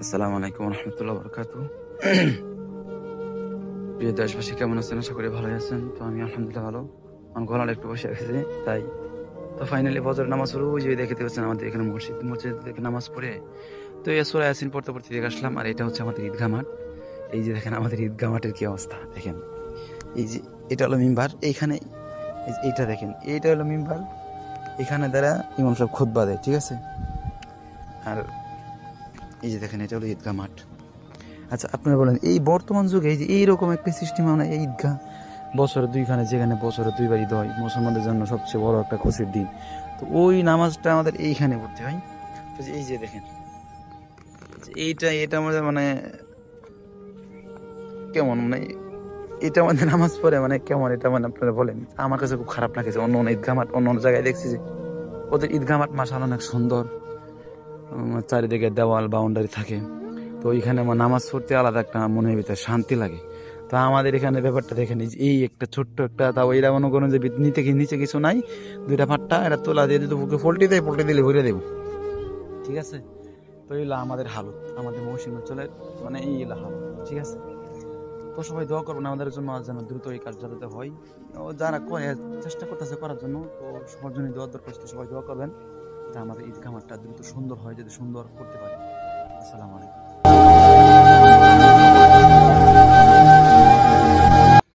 আসসালামু আলাইকুম রহমতুল্লাহ বরকাতু। প্রিয় দেশবাসী, কেমন আছেন? আশা করি ভালোই আছেন। তো আমি আলহামদুলিল্লাহ ভালো। আমার গলাটা একটু বসে গেছে তাই। তো ফাইনালি ফজর নামাজ পড়ে ওই যে দেখতে পাচ্ছেন আমাদের এখানে মসজিদ থেকে নামাজ পড়ে তো এই সূরা ইয়াসিন পড়তে পড়তে দেখে আসলাম। আর এটা হচ্ছে আমাদের ঈদগাহ মাঠ। এই যে দেখেন আমাদের ঈদগাহ মাঠের কি অবস্থা দেখেন। এই যে এটা হলো মিম্বার, এইখানে এইটা দেখেন, এইটা হলো মিম্বার। এখানে দ্বারা ইমাম সাহেব খুতবা দেয়, ঠিক আছে। আর এই যে দেখেন এটা হলো ঈদগাহ মাঠ। আচ্ছা, আপনারা বলেন এই বর্তমান যুগে এই যে এইরকম একটা সিস্টেম, আমরা এই ঈদগাহ বছরে দুইখানে, যেখানে বছরে দুইবার ঈদ হয়, মুসলমানদের জন্য সবচেয়ে বড় একটা খুশির দিন। তো ওই নামাজটা আমাদের এইখানে পড়তে হয়। তো এই যে দেখেন এটা আমাদের মানে কেমন, মানে এটা আমাদের নামাজ পড়ে মানে কেমন, এটা মানে আপনারা বলেন। আমার কাছে খুব খারাপ লাগেছে। অন্য অন্য ঈদগাহ মাঠ, অন্য অন্য জায়গায় দেখছি যে ওদের ঈদগাহ মাঠ মাশাআল্লাহ অনেক সুন্দর, চারিদিকে দেওয়াল বাউন্ডারি থাকে। তো ওইখানে আমার নামাজ পড়তে আলাদা একটা মনের ভিতরে শান্তি লাগে। তা আমাদের এখানে ব্যাপারটা দেখেন, এই একটা ছোট্ট একটা, তাও এরা মনে করেন যে নিচে কিছু নাই, দুইটা পাট্টা এটা তোলা দিয়ে যদি বুকে পোল্ট্রি দিলে ভরে দেবো, ঠিক আছে। তো এইগুলো আমাদের হালত, আমাদের মৌসুম অঞ্চলের মানে এইগুলো হালত, ঠিক আছে। তো সবাই দোয়া করবেন আমাদের জন্য, আজ যেন দ্রুত এই কাজ যাতে হয়। ও যারা করে চেষ্টা করতেছে করার জন্য, তো সবার জন্য দোয়া দরকার, সবাই দোয়া করবেন যাতে আমাদের ঈদ খামারটা দ্রুত সুন্দর হয়, যদি সুন্দর করতে পারি। আসসালামু আলাইকুম।